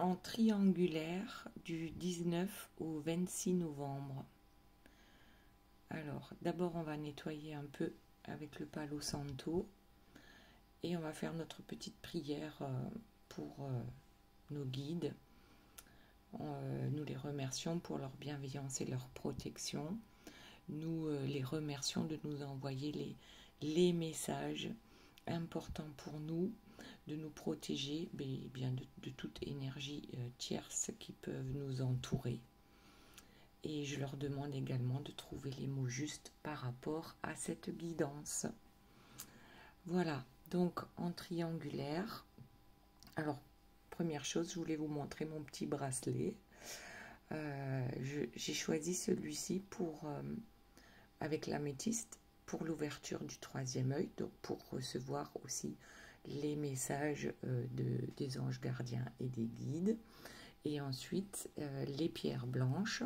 en triangulaire du 19 au 26 novembre. Alors, d'abord, on va nettoyer un peu avec le Palo Santo et on va faire notre petite prière pour nos guides. Nous les remercions pour leur bienveillance et leur protection. Nous les remercions de nous envoyer les messages importants pour nous, de nous protéger bien de toute énergie tierce qui peuvent nous entourer. Et je leur demande également de trouver les mots justes par rapport à cette guidance. Voilà, donc en triangulaire. Alors, première chose, je voulais vous montrer mon petit bracelet. J'ai choisi celui-ci avec l'améthyste pour l'ouverture du troisième œil, donc pour recevoir aussi les messages des anges gardiens et des guides. Et ensuite, les pierres blanches.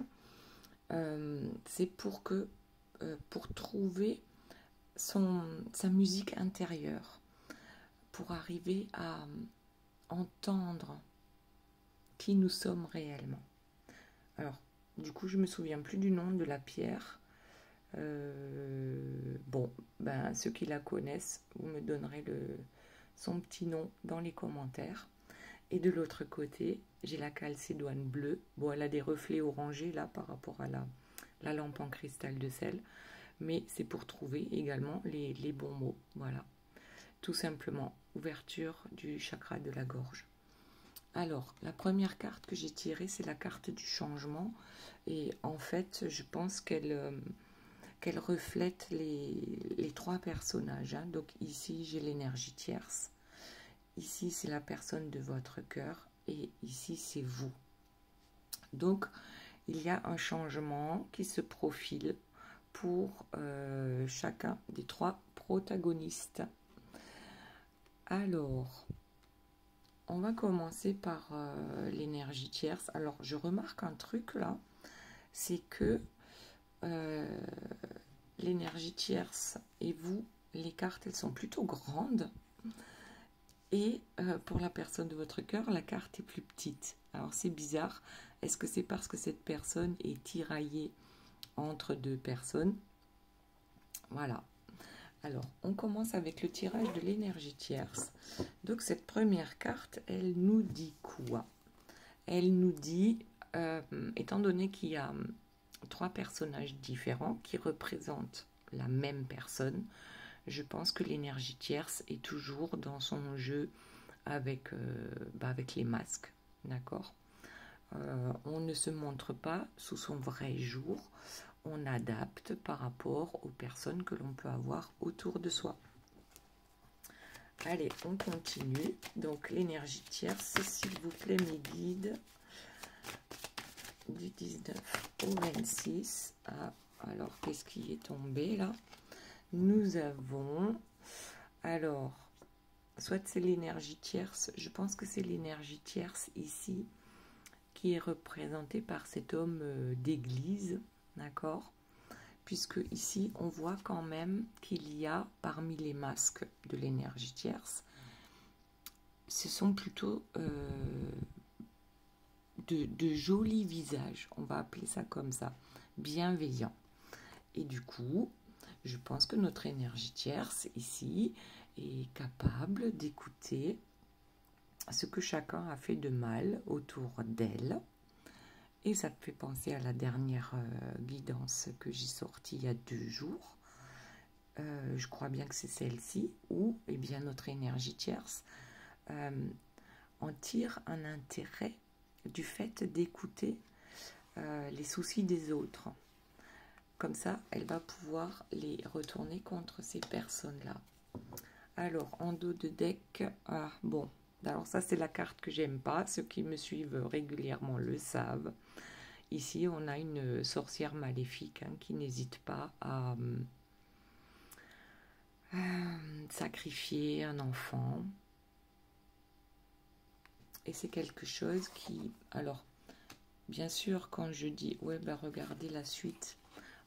C'est pour trouver sa musique intérieure, pour arriver à entendre qui nous sommes réellement. Alors, du coup, je me souviens plus du nom de la pierre. Ceux qui la connaissent, vous me donnerez son petit nom dans les commentaires. Et de l'autre côté, j'ai la calcédoine bleue. Bon, elle a des reflets orangés là par rapport à la lampe en cristal de sel. Mais c'est pour trouver également les bons mots. Voilà. Tout simplement, ouverture du chakra de la gorge. Alors, la première carte que j'ai tirée, c'est la carte du changement. Et en fait, je pense qu'elle reflète les trois personnages. Hein. Donc ici, j'ai l'énergie tierce. Ici, c'est la personne de votre cœur. Et ici, c'est vous. Donc, il y a un changement qui se profile pour chacun des trois protagonistes. Alors, on va commencer par l'énergie tierce. Alors, je remarque un truc là, c'est que l'énergie tierce et vous, les cartes, elles sont plutôt grandes. Et pour la personne de votre cœur, la carte est plus petite. Alors, c'est bizarre. Est-ce que c'est parce que cette personne est tiraillée entre deux personnes? Voilà. Alors, on commence avec le tirage de l'énergie tierce. Donc, cette première carte, elle nous dit quoi? Elle nous dit, étant donné qu'il y a trois personnages différents qui représentent la même personne, je pense que l'énergie tierce est toujours dans son jeu avec les masques, d'accord? On ne se montre pas sous son vrai jour, on adapte par rapport aux personnes que l'on peut avoir autour de soi. Allez, on continue. Donc, l'énergie tierce, s'il vous plaît, mes guides, du 19 au 26. Ah, alors, qu'est-ce qui est tombé là? Nous avons, alors, soit c'est l'énergie tierce, je pense que c'est l'énergie tierce ici, qui est représentée par cet homme d'église, d'accord? Puisque ici, on voit quand même qu'il y a, parmi les masques de l'énergie tierce, ce sont plutôt de jolis visages, on va appeler ça comme ça, bienveillants. Et du coup, je pense que notre énergie tierce, ici, est capable d'écouter ce que chacun a fait de mal autour d'elle. Et ça me fait penser à la dernière guidance que j'ai sortie il y a 2 jours. Je crois bien que c'est celle-ci, où eh bien, notre énergie tierce en tire un intérêt du fait d'écouter les soucis des autres. Comme ça, elle va pouvoir les retourner contre ces personnes-là. Alors, en dos de deck, bon, alors ça c'est la carte que j'aime pas. Ceux qui me suivent régulièrement le savent. Ici, on a une sorcière maléfique qui n'hésite pas à sacrifier un enfant. Et c'est quelque chose qui... Alors, bien sûr, quand je dis, ouais, ben regardez la suite,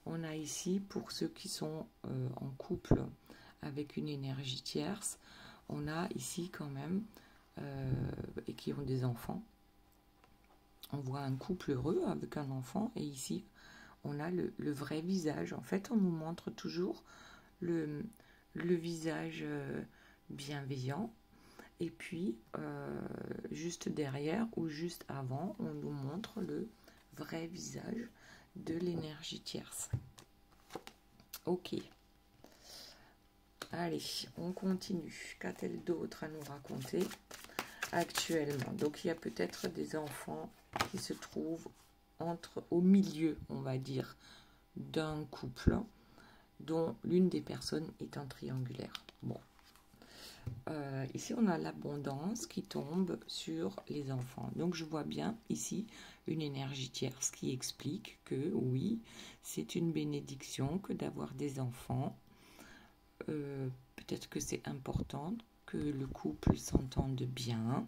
on a ici, pour ceux qui sont en couple avec une énergie tierce, on a ici quand même, et qui ont des enfants, on voit un couple heureux avec un enfant, et ici, on a le vrai visage. En fait, on nous montre toujours le visage bienveillant, et puis juste derrière ou juste avant, on nous montre le vrai visage de l'énergie tierce. Ok. Allez, on continue. Qu'a-t-elle d'autre à nous raconter actuellement? Donc, il y a peut-être des enfants qui se trouvent au milieu, on va dire, d'un couple dont l'une des personnes est en triangulaire. Bon. Ici, on a l'abondance qui tombe sur les enfants. Donc, je vois bien ici une énergie tierce qui explique que oui, c'est une bénédiction que d'avoir des enfants. Peut-être que c'est important que le couple s'entende bien,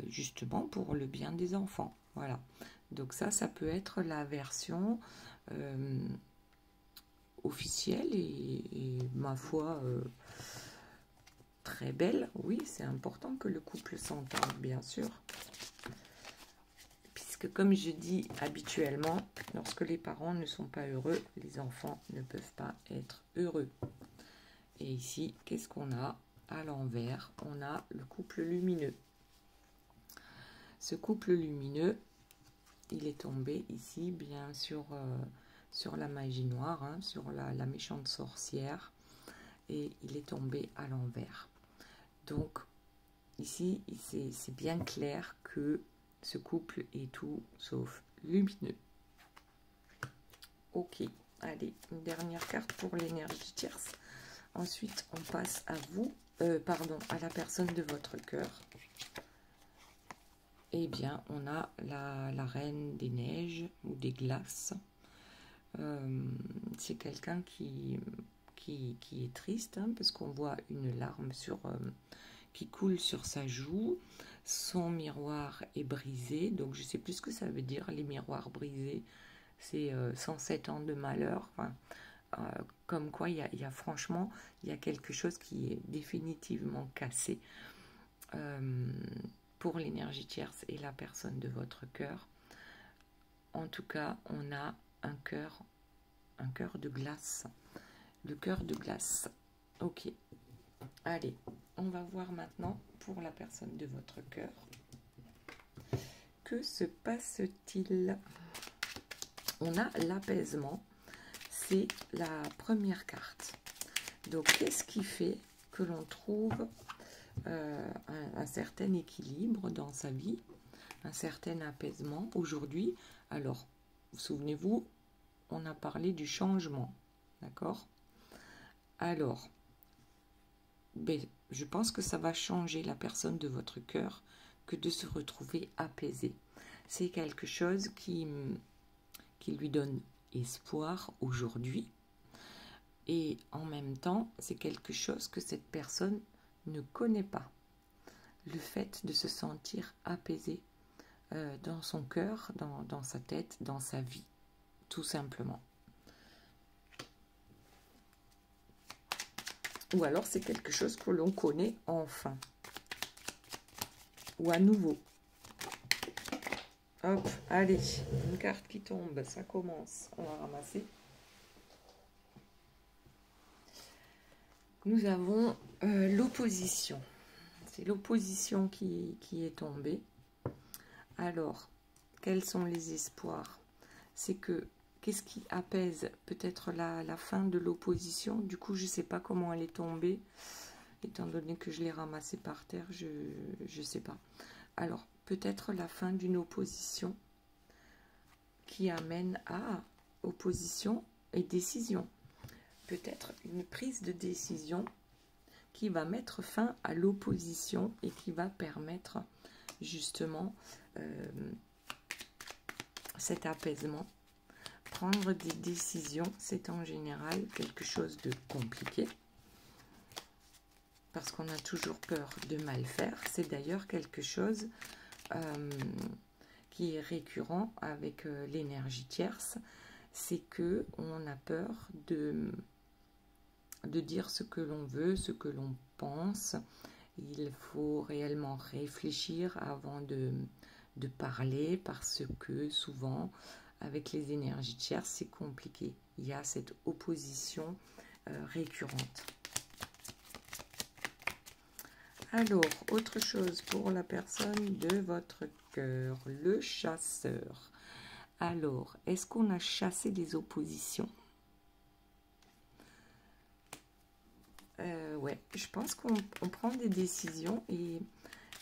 justement pour le bien des enfants. Voilà. Donc ça peut être la version officielle et ma foi très belle. Oui, c'est important que le couple s'entende, bien sûr. Puisque comme je dis habituellement, lorsque les parents ne sont pas heureux, les enfants ne peuvent pas être heureux. Et ici, qu'est-ce qu'on a? À l'envers, on a le couple lumineux. Ce couple lumineux, il est tombé ici, bien sur la magie noire, hein, sur la méchante sorcière. Et il est tombé à l'envers. Donc, ici, c'est bien clair que ce couple est tout sauf lumineux. Ok, allez, une dernière carte pour l'énergie tierce. Ensuite, on passe à vous, à la personne de votre cœur. Eh bien, on a la reine des neiges ou des glaces. C'est quelqu'un qui est triste, hein, parce qu'on voit une larme qui coule sur sa joue. Son miroir est brisé, donc je ne sais plus ce que ça veut dire, les miroirs brisés. C'est 107 ans de malheur. Enfin, comme quoi, franchement, il y a quelque chose qui est définitivement cassé. Pour l'énergie tierce et la personne de votre cœur. En tout cas, on a un cœur de glace. Le cœur de glace. Ok. Allez, on va voir maintenant pour la personne de votre cœur. Que se passe-t-il? On a l'apaisement. C'est la première carte. Donc, qu'est-ce qui fait que l'on trouve un certain équilibre dans sa vie, un certain apaisement aujourd'hui? Alors, souvenez-vous, on a parlé du changement, d'accord? Alors, je pense que ça va changer la personne de votre cœur que de se retrouver apaisé. C'est quelque chose qui lui donne espoir aujourd'hui, et en même temps, c'est quelque chose que cette personne ne connaît pas. Le fait de se sentir apaisé dans son cœur, dans sa tête, dans sa vie, tout simplement. Ou alors c'est quelque chose que l'on connaît enfin. Ou à nouveau. Hop, allez, une carte qui tombe, ça commence. On va ramasser. Nous avons l'opposition. C'est l'opposition qui est tombée. Alors, quels sont les espoirs? C'est que, qu'est-ce qui apaise peut-être la fin de l'opposition? Du coup, je ne sais pas comment elle est tombée. Étant donné que je l'ai ramassée par terre, je ne sais pas. Alors, peut-être la fin d'une opposition qui amène à opposition et décision. Peut-être une prise de décision qui va mettre fin à l'opposition et qui va permettre justement cet apaisement. Prendre des décisions, c'est en général quelque chose de compliqué parce qu'on a toujours peur de mal faire. C'est d'ailleurs quelque chose qui est récurrent avec l'énergie tierce, c'est que on a peur de dire ce que l'on veut, ce que l'on pense. Il faut réellement réfléchir avant de de parler parce que souvent, avec les énergies tierces, c'est compliqué. Il y a cette opposition récurrente. Alors, autre chose pour la personne de votre cœur, le chasseur. Alors, est-ce qu'on a chassé les oppositions? Ouais, je pense qu'on prend des décisions et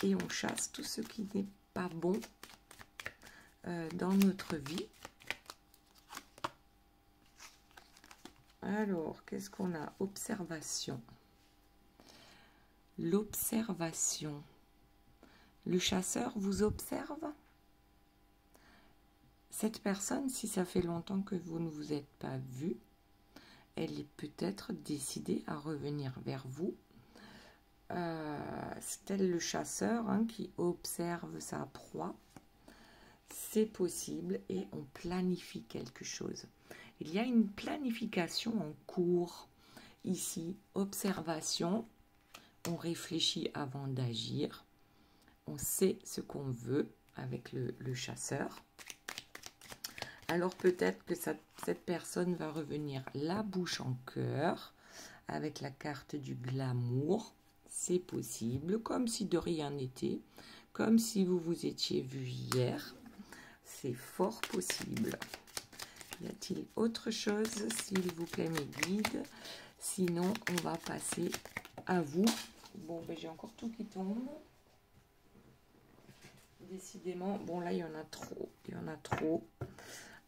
on chasse tout ce qui n'est pas bon dans notre vie. Alors, qu'est-ce qu'on a? Observation. L'observation. Le chasseur vous observe? Cette personne, si ça fait longtemps que vous ne vous êtes pas vu, elle est peut-être décidée à revenir vers vous. C'est elle le chasseur qui observe sa proie. C'est possible et on planifie quelque chose. Il y a une planification en cours. Ici, observation, on réfléchit avant d'agir. On sait ce qu'on veut avec le chasseur. Alors peut-être que cette personne va revenir la bouche en cœur avec la carte du glamour. C'est possible, comme si de rien n'était, comme si vous vous étiez vu hier. C'est fort possible. Y a-t-il autre chose, s'il vous plaît, mes guides? Sinon, on va passer à vous. Bon, ben, j'ai encore tout qui tombe. Décidément, bon là, il y en a trop. Il y en a trop.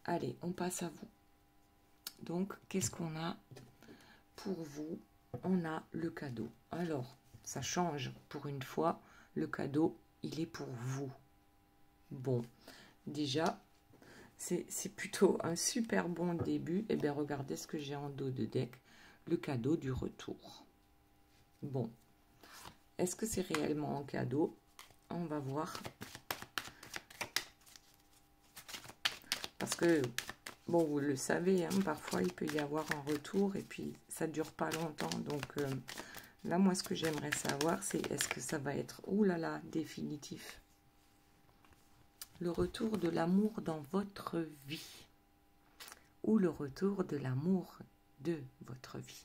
Allez, on passe à vous. Donc, qu'est-ce qu'on a pour vous? On a le cadeau. Alors, ça change pour une fois. Le cadeau, il est pour vous. Bon, déjà, c'est plutôt un super bon début. Eh bien, regardez ce que j'ai en dos de deck. Le cadeau du retour. Bon, est-ce que c'est réellement un cadeau? On va voir. Parce que, bon, vous le savez, parfois il peut y avoir un retour et puis ça ne dure pas longtemps. Donc là, moi, ce que j'aimerais savoir, c'est est-ce que ça va être, oulala, définitif? Le retour de l'amour dans votre vie. Ou le retour de l'amour de votre vie.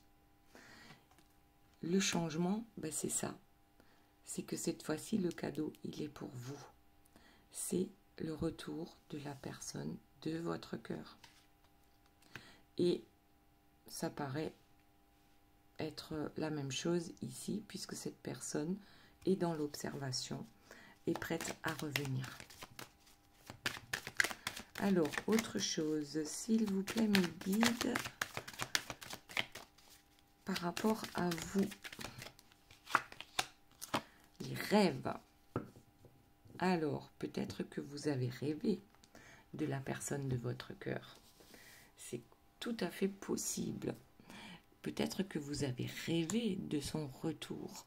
Le changement, ben c'est ça. C'est que cette fois-ci, le cadeau, il est pour vous. C'est le retour de la personne de votre cœur. Et ça paraît être la même chose ici, puisque cette personne est dans l'observation et prête à revenir. Alors, autre chose, s'il vous plaît, mes guides, par rapport à vous, les rêves. Alors, peut-être que vous avez rêvé de la personne de votre cœur. C'est tout à fait possible. Peut-être que vous avez rêvé de son retour.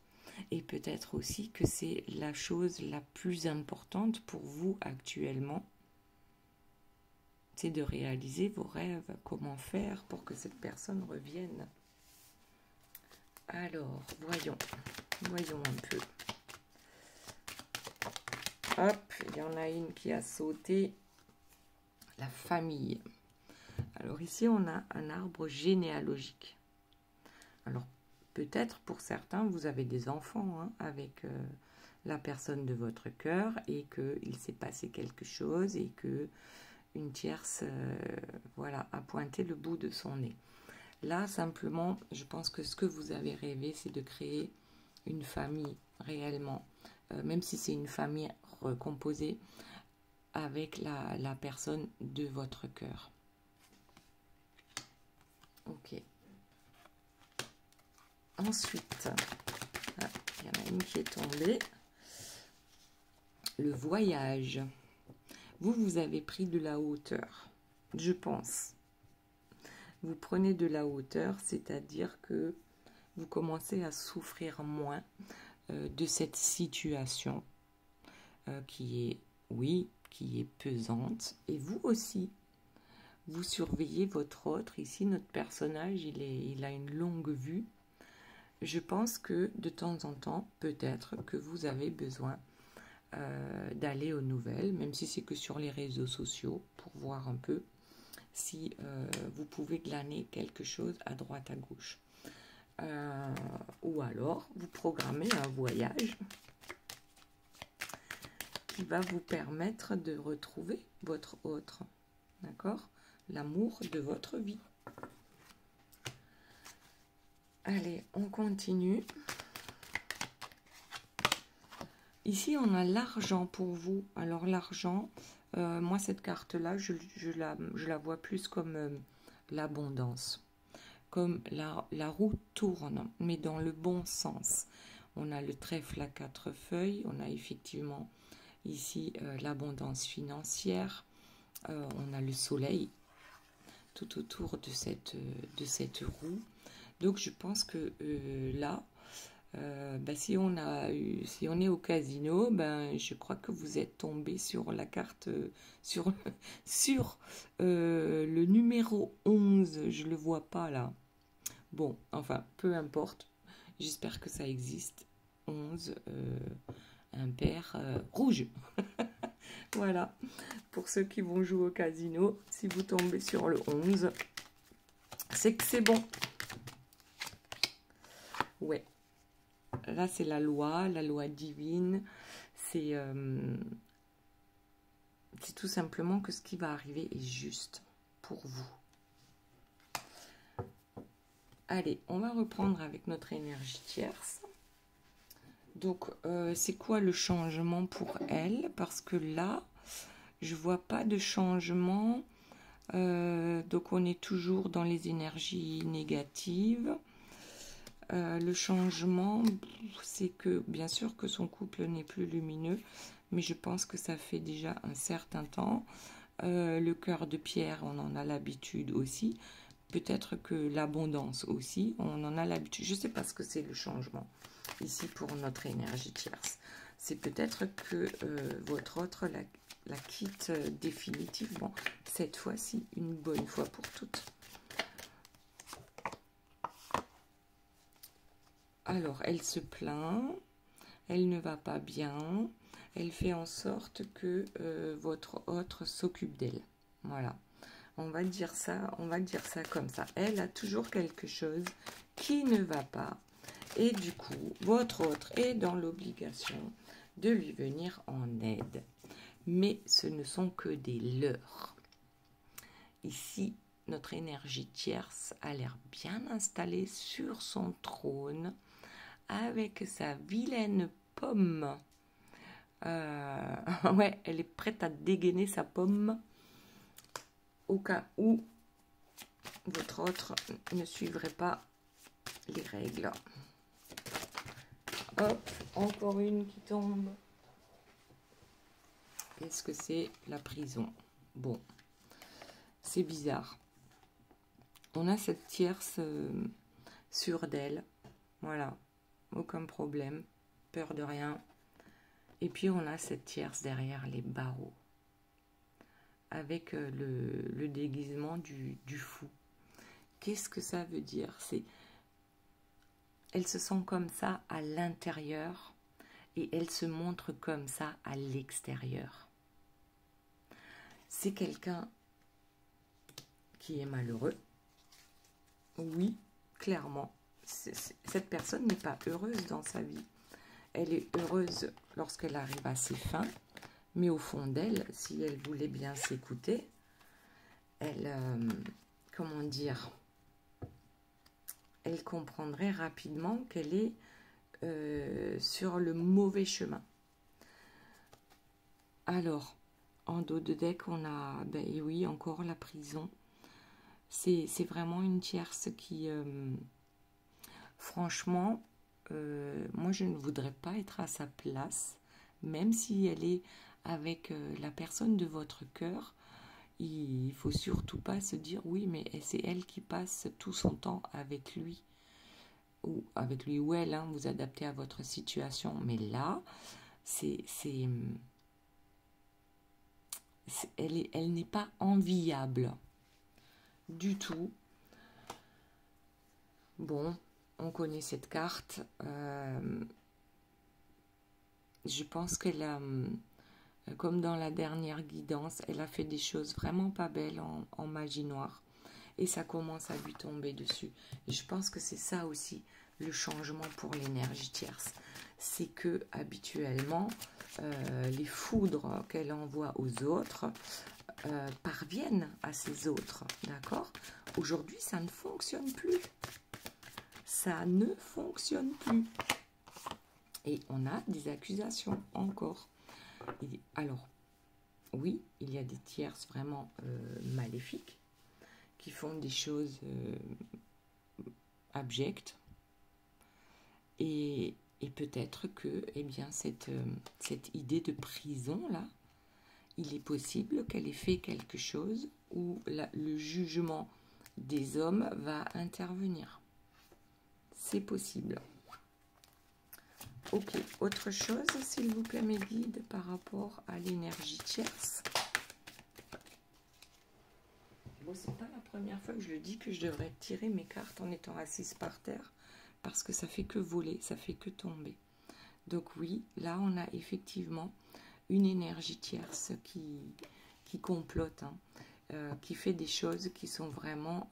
Et peut-être aussi que c'est la chose la plus importante pour vous actuellement. C'est de réaliser vos rêves. Comment faire pour que cette personne revienne? Alors, voyons. Voyons un peu. Hop, il y en a une qui a sauté. La famille. Alors ici, on a un arbre généalogique. Alors, peut-être pour certains, vous avez des enfants avec la personne de votre cœur et qu'il s'est passé quelque chose et que une tierce voilà, a pointé le bout de son nez. Là, simplement, je pense que ce que vous avez rêvé, c'est de créer une famille réellement, même si c'est une famille recomposée avec la personne de votre cœur. Ok. Ensuite, il y en a une qui est tombée. Le voyage. Vous avez pris de la hauteur, je pense. Vous prenez de la hauteur, c'est-à-dire que vous commencez à souffrir moins de cette situation qui est, oui, qui est pesante. Et vous aussi, vous surveillez votre autre. Ici, notre personnage, il a une longue vue. Je pense que de temps en temps, peut-être que vous avez besoin d'aller aux nouvelles, même si c'est que sur les réseaux sociaux, pour voir un peu si vous pouvez glaner quelque chose à droite, à gauche. Ou alors, vous programmez un voyage qui va vous permettre de retrouver votre autre, d'accord? L'amour de votre vie. Allez, on continue. Ici, on a l'argent pour vous. Alors, l'argent, moi, cette carte-là, je la vois plus comme l'abondance. Comme la roue tourne, mais dans le bon sens. On a le trèfle à 4 feuilles. On a effectivement ici l'abondance financière. On a le soleil tout autour de cette roue. Donc, je pense que là, si on est au casino, je crois que vous êtes tombé sur la carte, sur le numéro 11, je le vois pas là. Bon, enfin, peu importe, j'espère que ça existe. 11, impair, rouge. Voilà, pour ceux qui vont jouer au casino, si vous tombez sur le 11, c'est que c'est bon. Ouais. Là, c'est la loi divine. C'est tout simplement que ce qui va arriver est juste pour vous. Allez, on va reprendre avec notre énergie tierce. Donc, c'est quoi le changement pour elle? Parce que là, je vois pas de changement. Donc, on est toujours dans les énergies négatives. Le changement, c'est que bien sûr que son couple n'est plus lumineux, mais je pense que ça fait déjà un certain temps. Le cœur de pierre, on en a l'habitude aussi. Peut-être que l'abondance aussi, on en a l'habitude. Je ne sais pas ce que c'est le changement ici pour notre énergie tierce. C'est peut-être que votre autre la quitte définitivement, cette fois-ci, une bonne fois pour toutes. Alors, elle se plaint, elle ne va pas bien, elle fait en sorte que votre autre s'occupe d'elle. Voilà, on va dire ça comme ça. Elle a toujours quelque chose qui ne va pas. Et du coup, votre autre est dans l'obligation de lui venir en aide. Mais ce ne sont que des leurres. Ici, notre énergie tierce a l'air bien installée sur son trône, avec sa vilaine pomme. Ouais, elle est prête à dégainer sa pomme au cas où votre autre ne suivrait pas les règles. Hop, encore une qui tombe. Qu'est-ce que c'est? La prison. Bon, c'est bizarre. On a cette tierce sûre d'elle. Voilà. Aucun problème, peur de rien. Et puis on a cette tierce derrière les barreaux, avec le déguisement du fou. Qu'est-ce que ça veut dire? Elle se sent comme ça à l'intérieur et elle se montre comme ça à l'extérieur. C'est quelqu'un qui est malheureux. Oui, clairement. Cette personne n'est pas heureuse dans sa vie. Elle est heureuse lorsqu'elle arrive à ses fins, mais au fond d'elle, si elle voulait bien s'écouter, elle, comment dire, elle comprendrait rapidement qu'elle est sur le mauvais chemin. Alors, en dos de deck, on a, et oui, encore la prison. C'est vraiment une tierce qui, franchement, moi je ne voudrais pas être à sa place, même si elle est avec la personne de votre cœur. Il ne faut surtout pas se dire oui, mais c'est elle qui passe tout son temps avec lui ou elle, hein, vous adaptez à votre situation. Mais là, elle n'est pas enviable du tout. Bon, on connaît cette carte. je pense qu'elle a, comme dans la dernière guidance, elle a fait des choses vraiment pas belles en magie noire. Et ça commence à lui tomber dessus. Et je pense que c'est ça aussi, le changement pour l'énergie tierce. C'est que habituellement, les foudres qu'elle envoie aux autres parviennent à ces autres. D'accord? Aujourd'hui, ça ne fonctionne plus. Ça ne fonctionne plus. Et on a des accusations encore. Alors, oui, il y a des tierces vraiment maléfiques qui font des choses abjectes. Et peut-être que eh bien, cette idée de prison-là, il est possible qu'elle ait fait quelque chose où le jugement des hommes va intervenir. C'est possible. Ok, autre chose, s'il vous plaît, mes guides, par rapport à l'énergie tierce. Bon, c'est pas la première fois que je le dis que je devrais tirer mes cartes en étant assise par terre, parce que ça fait que voler, ça fait que tomber. Donc oui, là, on a effectivement une énergie tierce qui complote, hein, qui fait des choses qui sont vraiment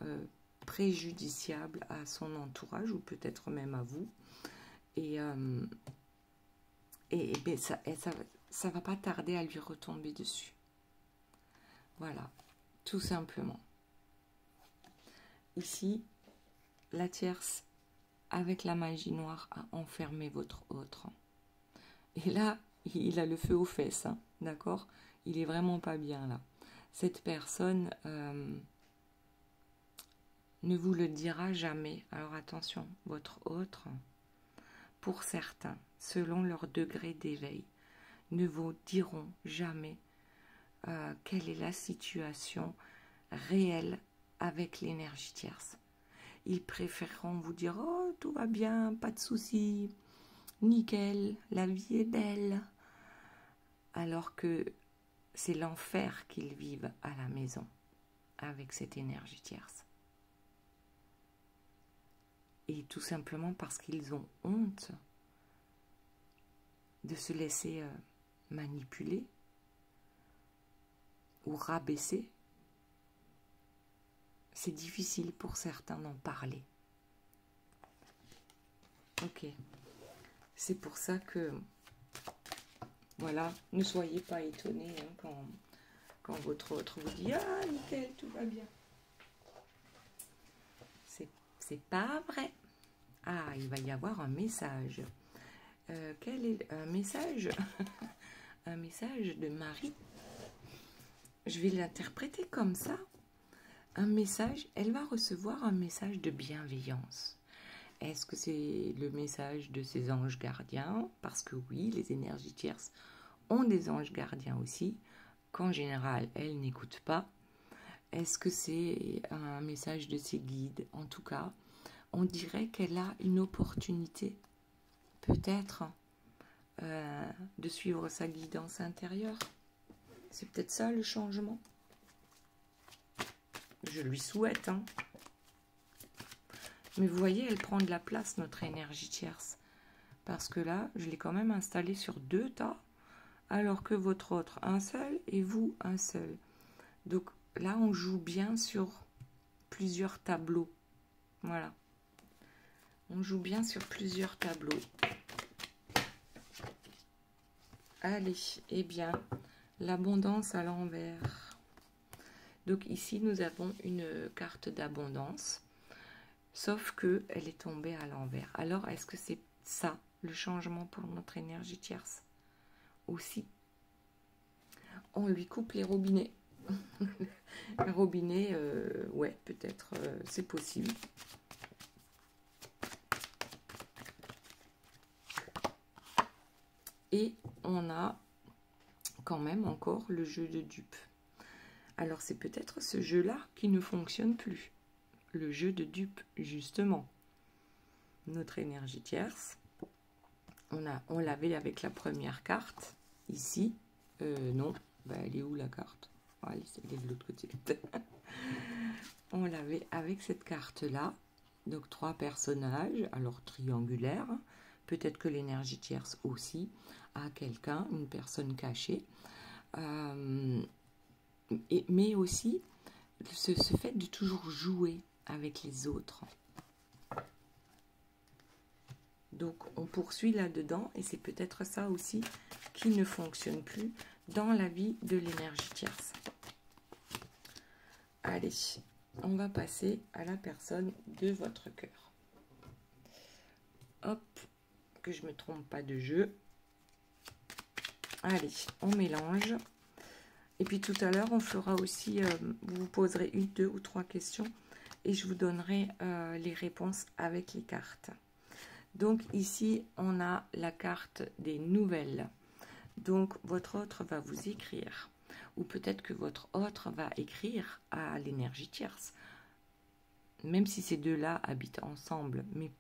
préjudiciables à son entourage, ou peut-être même à vous. Et ben, ça va pas tarder à lui retomber dessus. Voilà, tout simplement. Ici, la tierce, avec la magie noire, a enfermé votre autre. Et là, il a le feu aux fesses, hein, d'accord? Il est vraiment pas bien là. Cette personne ne vous le dira jamais. Alors attention, votre autre, pour certains, selon leur degré d'éveil, ne vous diront jamais quelle est la situation réelle avec l'énergie tierce. Ils préféreront vous dire « Oh, tout va bien, pas de soucis, nickel, la vie est belle », alors que c'est l'enfer qu'ils vivent à la maison avec cette énergie tierce. Et tout simplement parce qu'ils ont honte de se laisser manipuler ou rabaisser. C'est difficile pour certains d'en parler. Ok. C'est pour ça que, voilà, ne soyez pas étonnés hein, quand votre autre vous dit « Ah, nickel, tout va bien ». C'est pas vrai. Ah, il va y avoir un message. Quel est un message? Un message de Marie. Je vais l'interpréter comme ça. Un message, elle va recevoir un message de bienveillance. Est-ce que c'est le message de ses anges gardiens? Parce que oui, les énergies tierces ont des anges gardiens aussi, qu'en général, elles n'écoutent pas. Est-ce que c'est un message de ses guides? En tout cas, on dirait qu'elle a une opportunité, peut-être, de suivre sa guidance intérieure. C'est peut-être ça le changement. Je lui souhaite, hein. Mais vous voyez, elle prend de la place, notre énergie tierce. Parce que là, je l'ai quand même installée sur 2 tas, alors que votre autre, un seul, et vous, un seul. Donc là, on joue bien sur plusieurs tableaux. Voilà. On joue bien sur plusieurs tableaux. Allez, eh bien, l'abondance à l'envers. Donc ici, nous avons une carte d'abondance. Sauf que elle est tombée à l'envers. Alors, est-ce que c'est ça, le changement pour notre énergie tierce? Aussi, on lui coupe les robinets. Un robinet, ouais, peut-être, c'est possible. Et on a quand même encore le jeu de dupes. Alors, c'est peut-être ce jeu-là qui ne fonctionne plus. Le jeu de dupes, justement. Notre énergie tierce, on l'avait avec la première carte, ici. Non, bah, elle est où la carte? Allez, elle est de l'autre côté. On l'avait avec cette carte-là. Donc, 3 personnages, alors triangulaires. Peut-être que l'énergie tierce aussi. à quelqu'un, une personne cachée. Mais aussi ce fait de toujours jouer avec les autres. Donc on poursuit là-dedans et c'est peut-être ça aussi qui ne fonctionne plus dans la vie de l'énergie tierce. Allez, on va passer à la personne de votre cœur. Hop, que je ne me trompe pas de jeu. Allez, on mélange. Et puis tout à l'heure, on fera aussi, vous vous poserez 1, 2 ou 3 questions et je vous donnerai les réponses avec les cartes. Donc ici, on a la carte des nouvelles. Donc votre autre va vous écrire. Ou peut-être que votre autre va écrire à l'énergie tierce. Même si ces deux-là habitent ensemble. Mais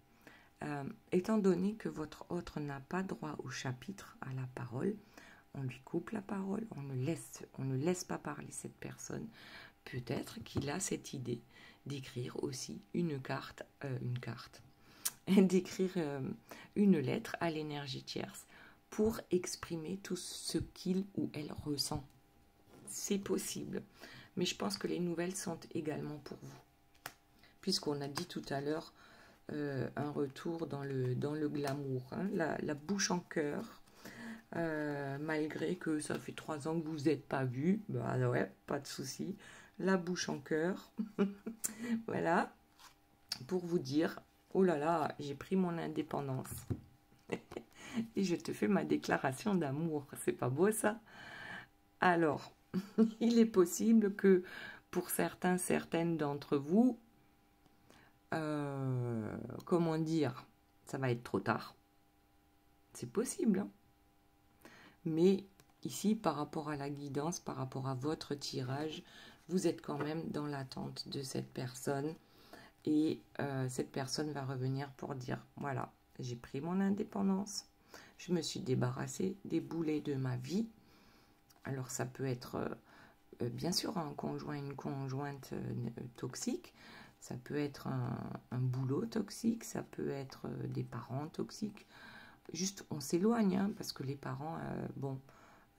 étant donné que votre autre n'a pas droit au chapitre, à la parole, on lui coupe la parole, on ne laisse pas parler cette personne. Peut-être qu'il a cette idée d'écrire aussi d'écrire une lettre à l'énergie tierce pour exprimer tout ce qu'il ou elle ressent. C'est possible, mais je pense que les nouvelles sont également pour vous. Puisqu'on a dit tout à l'heure un retour dans le glamour, hein, la bouche en cœur. Malgré que ça fait 3 ans que vous n'êtes pas vus, bah ouais, pas de souci. La bouche en cœur, voilà, pour vous dire, oh là là, j'ai pris mon indépendance. Et je te fais ma déclaration d'amour, c'est pas beau ça? Alors, il est possible que pour certaines d'entre vous, comment dire, ça va être trop tard. C'est possible, hein? Mais ici, par rapport à la guidance, par rapport à votre tirage, vous êtes quand même dans l'attente de cette personne. Et cette personne va revenir pour dire, voilà, j'ai pris mon indépendance. Je me suis débarrassée des boulets de ma vie. Alors ça peut être, bien sûr, un conjoint, une conjointe toxique. Ça peut être un boulot toxique. Ça peut être des parents toxiques. Juste, on s'éloigne, hein, parce que les parents, bon,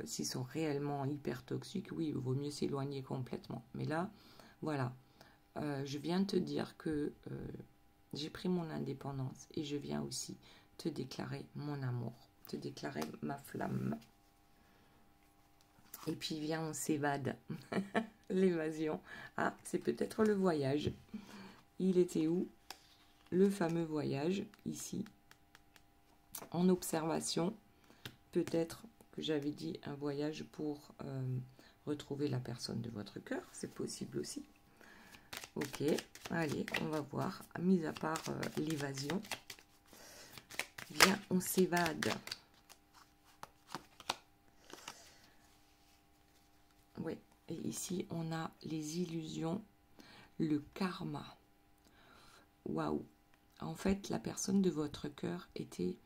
s'ils sont réellement hyper toxiques, oui, il vaut mieux s'éloigner complètement. Mais là, voilà, je viens te dire que j'ai pris mon indépendance et je viens aussi te déclarer mon amour, te déclarer ma flamme. Et puis, viens, on s'évade. L'évasion. Ah, c'est peut-être le voyage. Il était où? Le fameux voyage, ici. En observation, peut-être que j'avais dit un voyage pour retrouver la personne de votre cœur, c'est possible aussi. Ok, allez, on va voir, mis à part l'évasion, viens, on s'évade. Oui, et ici, on a les illusions, le karma. Waouh! En fait, la personne de votre cœur était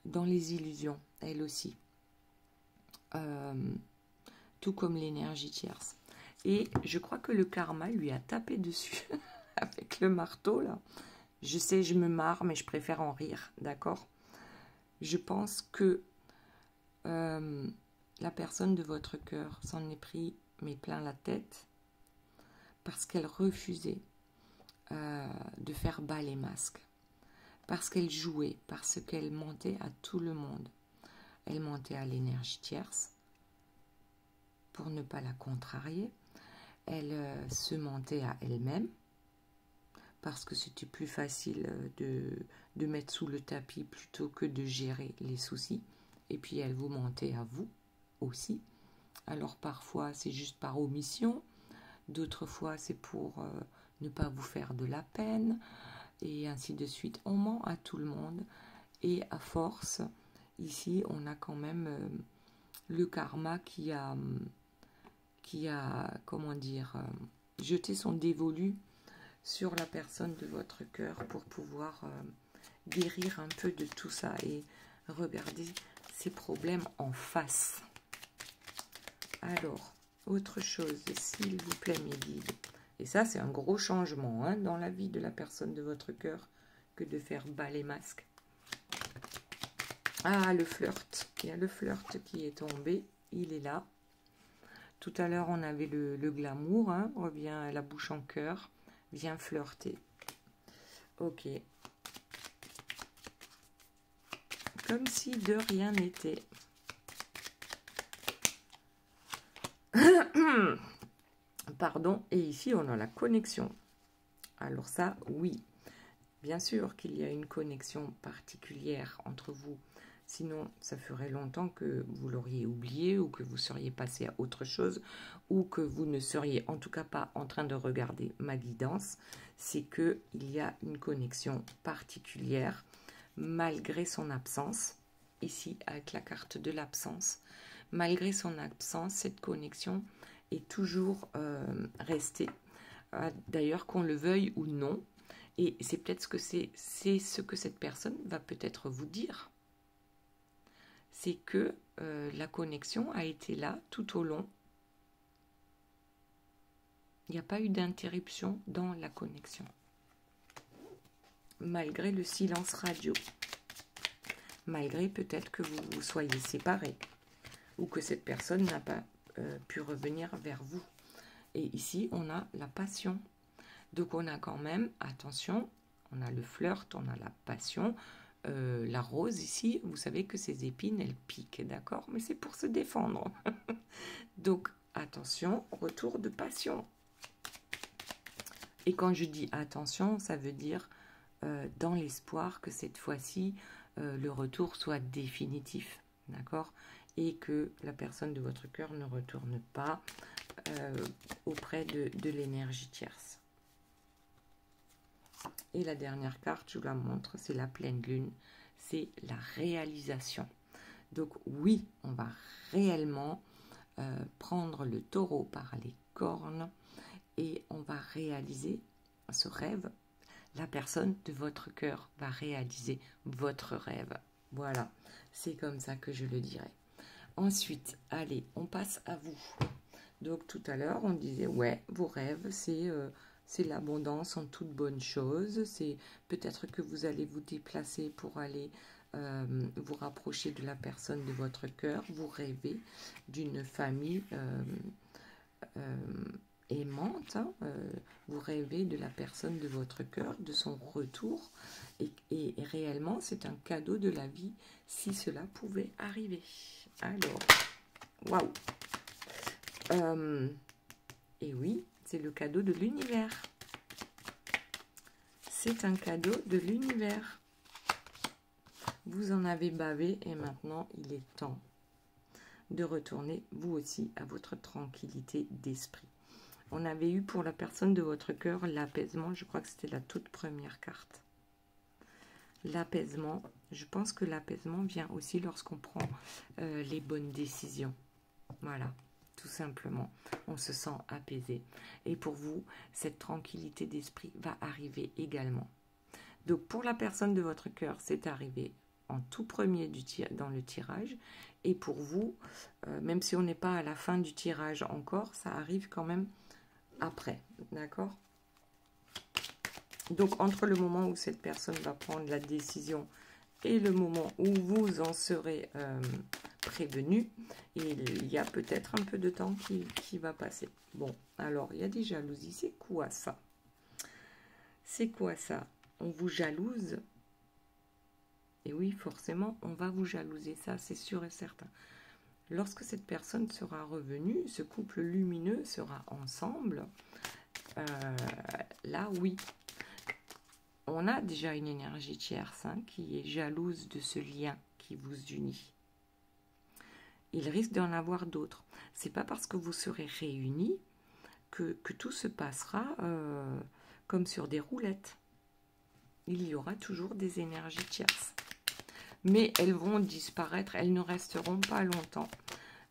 dans les illusions, elle aussi. Tout comme l'énergie tierce. Et je crois que le karma lui a tapé dessus avec le marteau, là. Je sais, je me marre, mais je préfère en rire, d'accord? Je pense que la personne de votre cœur s'en est pris, mais plein la tête, parce qu'elle refusait de faire bas les masques. Parce qu'elle jouait, parce qu'elle mentait à tout le monde. Elle mentait à l'énergie tierce pour ne pas la contrarier. Elle se mentait à elle-même parce que c'était plus facile de mettre sous le tapis plutôt que de gérer les soucis. Et puis elle vous mentait à vous aussi. Alors parfois c'est juste par omission, d'autres fois c'est pour ne pas vous faire de la peine, et ainsi de suite. On ment à tout le monde, et à force, ici on a quand même le karma qui a comment dire, jeté son dévolu sur la personne de votre cœur pour pouvoir guérir un peu de tout ça et regarder ces problèmes en face. Alors, autre chose, s'il vous plaît, mes guides. Et ça, c'est un gros changement hein, dans la vie de la personne de votre cœur que de faire bas les masques. Ah, le flirt. Il y a le flirt qui est tombé. Il est là. Tout à l'heure, on avait le glamour. Hein. Reviens à la bouche en cœur. Viens flirter. Ok. Comme si de rien n'était. Pardon. Et ici, on a la connexion. Alors ça, oui. Bien sûr qu'il y a une connexion particulière entre vous. Sinon, ça ferait longtemps que vous l'auriez oublié ou que vous seriez passé à autre chose ou que vous ne seriez en tout cas pas en train de regarder ma guidance. C'est qu'il y a une connexion particulière malgré son absence. Ici, avec la carte de l'absence. Malgré son absence, cette connexion est toujours restée. D'ailleurs, qu'on le veuille ou non. Et c'est peut-être ce que cette personne va peut-être vous dire. C'est que la connexion a été là tout au long. Il n'y a pas eu d'interruption dans la connexion. Malgré le silence radio. Malgré peut-être que vous soyez séparés. Ou que cette personne n'a pas pu revenir vers vous. Et ici, on a la passion. Donc, on a quand même, attention, on a le flirt, on a la passion. La rose ici, vous savez que ces épines, elles piquent, d'accord? Mais c'est pour se défendre. Donc, attention, retour de passion. Et quand je dis attention, ça veut dire dans l'espoir que cette fois-ci, le retour soit définitif, d'accord? Et que la personne de votre cœur ne retourne pas auprès de l'énergie tierce. Et la dernière carte, je vous la montre, c'est la pleine lune, c'est la réalisation. Donc oui, on va réellement prendre le taureau par les cornes et on va réaliser ce rêve. La personne de votre cœur va réaliser votre rêve. Voilà, c'est comme ça que je le dirais. Ensuite, allez, on passe à vous. Donc tout à l'heure, on disait, ouais, vos rêves, c'est l'abondance en toute bonne chose. C'est peut-être que vous allez vous déplacer pour aller vous rapprocher de la personne de votre cœur. Vous rêvez d'une famille aimante. Hein, vous rêvez de la personne de votre cœur, de son retour. Et réellement, c'est un cadeau de la vie si cela pouvait arriver. Alors, waouh! Et oui, c'est le cadeau de l'univers. C'est un cadeau de l'univers. Vous en avez bavé et maintenant, il est temps de retourner, vous aussi, à votre tranquillité d'esprit. On avait eu pour la personne de votre cœur l'apaisement. Je crois que c'était la toute première carte. L'apaisement. Je pense que l'apaisement vient aussi lorsqu'on prend les bonnes décisions. Voilà. Tout simplement, on se sent apaisé. Et pour vous, cette tranquillité d'esprit va arriver également. Donc, pour la personne de votre cœur, c'est arrivé en tout premier dans le tirage. Et pour vous, même si on n'est pas à la fin du tirage encore, ça arrive quand même après. D'accord? Donc, entre le moment où cette personne va prendre la décision et le moment où vous en serez prévenu, il y a peut-être un peu de temps qui va passer. Bon, alors, il y a des jalousies. C'est quoi ça? C'est quoi ça? On vous jalouse? Et oui, forcément, on va vous jalouser. Ça, c'est sûr et certain. Lorsque cette personne sera revenue, ce couple lumineux sera ensemble. Là, oui. On a déjà une énergie tierce qui est jalouse de ce lien qui vous unit. Il risque d'en avoir d'autres. C'est pas parce que vous serez réunis que tout se passera comme sur des roulettes. Il y aura toujours des énergies tierces. Mais elles vont disparaître, elles ne resteront pas longtemps.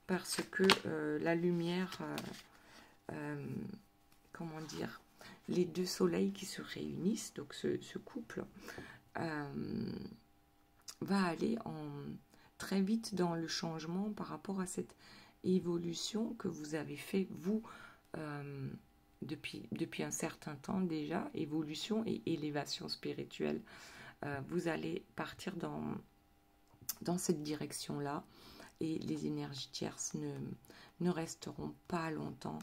Parce que la lumière, comment dire, les deux soleils qui se réunissent, donc ce couple, va aller très vite dans le changement par rapport à cette évolution que vous avez fait, vous, depuis un certain temps déjà, évolution et élévation spirituelle. Vous allez partir dans cette direction-là et les énergies tierces ne resteront pas longtemps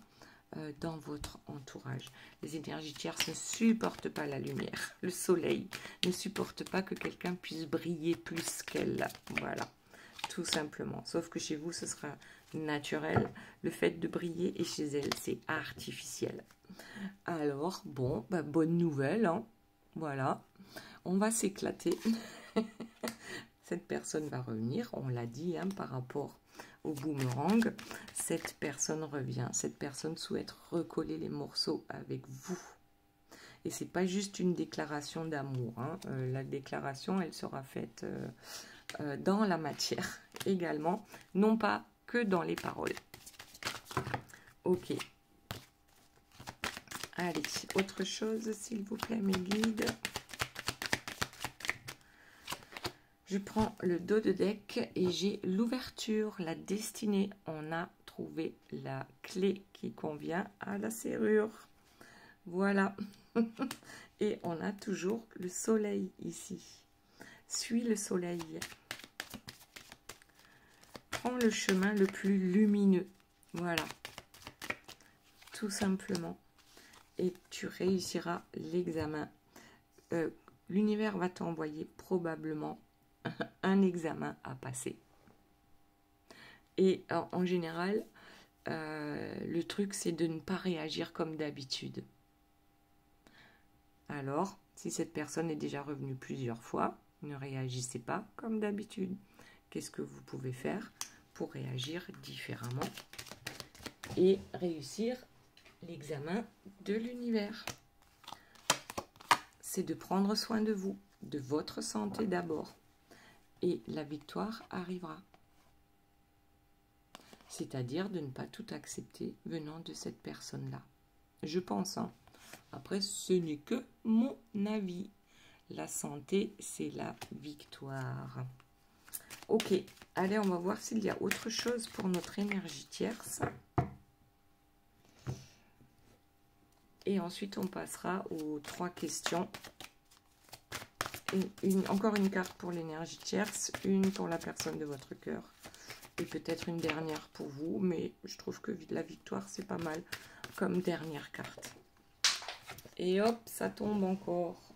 dans votre entourage. Les énergies tierces ne supportent pas la lumière. Le soleil ne supporte pas que quelqu'un puisse briller plus qu'elle. Voilà, tout simplement. Sauf que chez vous, ce sera naturel. Le fait de briller et chez elle, c'est artificiel. Alors, bon, bah, bonne nouvelle, hein. Voilà, on va s'éclater. Cette personne va revenir, on l'a dit, hein, par rapport au boomerang. Cette personne revient, cette personne souhaite recoller les morceaux avec vous. Et c'est pas juste une déclaration d'amour, hein. La déclaration, elle sera faite dans la matière également, non pas que dans les paroles. Ok. Allez, autre chose, s'il vous plaît, mes guides. Je prends le dos de deck et j'ai l'ouverture, la destinée. On a trouvé la clé qui convient à la serrure. Voilà. Et on a toujours le soleil ici. Suis le soleil. Prends le chemin le plus lumineux. Voilà. Tout simplement. Et tu réussiras l'examen. L'univers va t'envoyer probablement un examen à passer. Et en général, le truc, c'est de ne pas réagir comme d'habitude. Alors, si cette personne est déjà revenue plusieurs fois, ne réagissez pas comme d'habitude. Qu'est-ce que vous pouvez faire pour réagir différemment et réussir l'examen de l'univers? C'est de prendre soin de vous, de votre santé d'abord. Et la victoire arrivera. C'est-à-dire de ne pas tout accepter venant de cette personne-là. Je pense, hein. Après, ce n'est que mon avis. La santé, c'est la victoire. Ok, allez, on va voir s'il y a autre chose pour notre énergie tierce. Et ensuite, on passera aux 3 questions. Encore une carte pour l'énergie tierce, une pour la personne de votre cœur et peut-être une dernière pour vous, mais je trouve que la victoire c'est pas mal comme dernière carte. Et hop, ça tombe encore.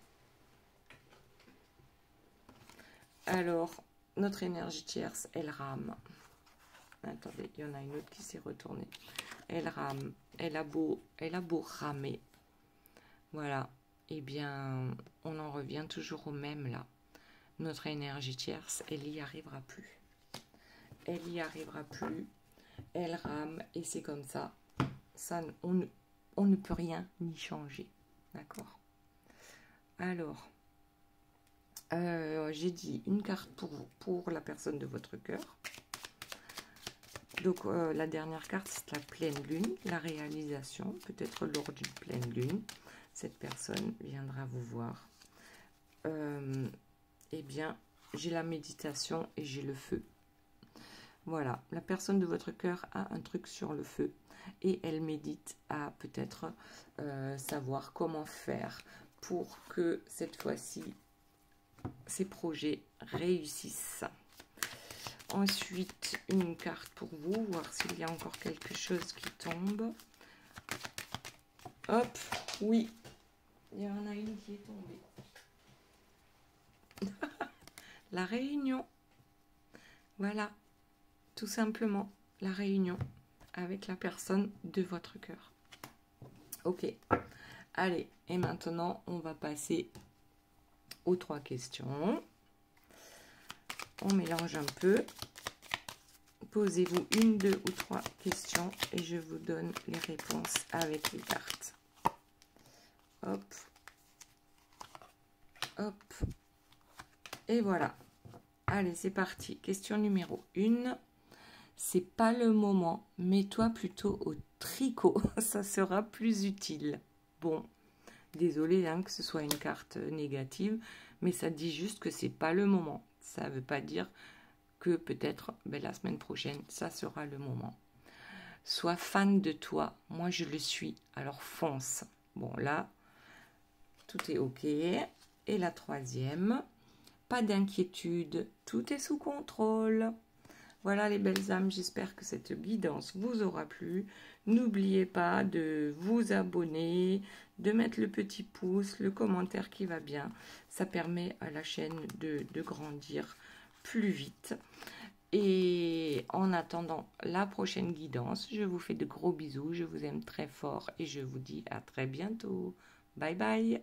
Alors, notre énergie tierce, elle rame. Attendez, il y en a une autre qui s'est retournée. Elle rame, elle a beau ramer. Voilà. Eh bien, on en revient toujours au même là. Notre énergie tierce, elle n'y arrivera plus. Elle n'y arrivera plus. Elle rame et c'est comme ça. On ne peut rien y changer. D'accord? Alors, j'ai dit une carte pour vous, pour la personne de votre cœur. Donc, la dernière carte, c'est la pleine lune, la réalisation, peut-être lors d'une pleine lune. Cette personne viendra vous voir. Eh bien, j'ai la méditation et j'ai le feu. Voilà, la personne de votre cœur a un truc sur le feu et elle médite à peut-être savoir comment faire pour que cette fois-ci, ces projets réussissent. Ensuite, une carte pour vous, voir s'il y a encore quelque chose qui tombe. Hop, oui. Il y en a une qui est tombée. La réunion. Voilà. Tout simplement, la réunion avec la personne de votre cœur. Ok. Allez, et maintenant, on va passer aux 3 questions. On mélange un peu. Posez-vous 1, 2 ou 3 questions et je vous donne les réponses avec les cartes. Hop. Hop. Et voilà. Allez, c'est parti. Question numéro 1. C'est pas le moment. Mets-toi plutôt au tricot. Ça sera plus utile. Bon. Désolée hein, que ce soit une carte négative. Mais ça dit juste que c'est pas le moment. Ça ne veut pas dire que peut-être la semaine prochaine, ça sera le moment. Sois fan de toi. Moi, je le suis. Alors, fonce. Bon, là, tout est OK. Et la 3e, pas d'inquiétude, tout est sous contrôle. Voilà les belles âmes, j'espère que cette guidance vous aura plu. N'oubliez pas de vous abonner, de mettre le petit pouce, le commentaire qui va bien. Ça permet à la chaîne de grandir plus vite. Et en attendant la prochaine guidance, je vous fais de gros bisous, je vous aime très fort et je vous dis à très bientôt. Bye bye.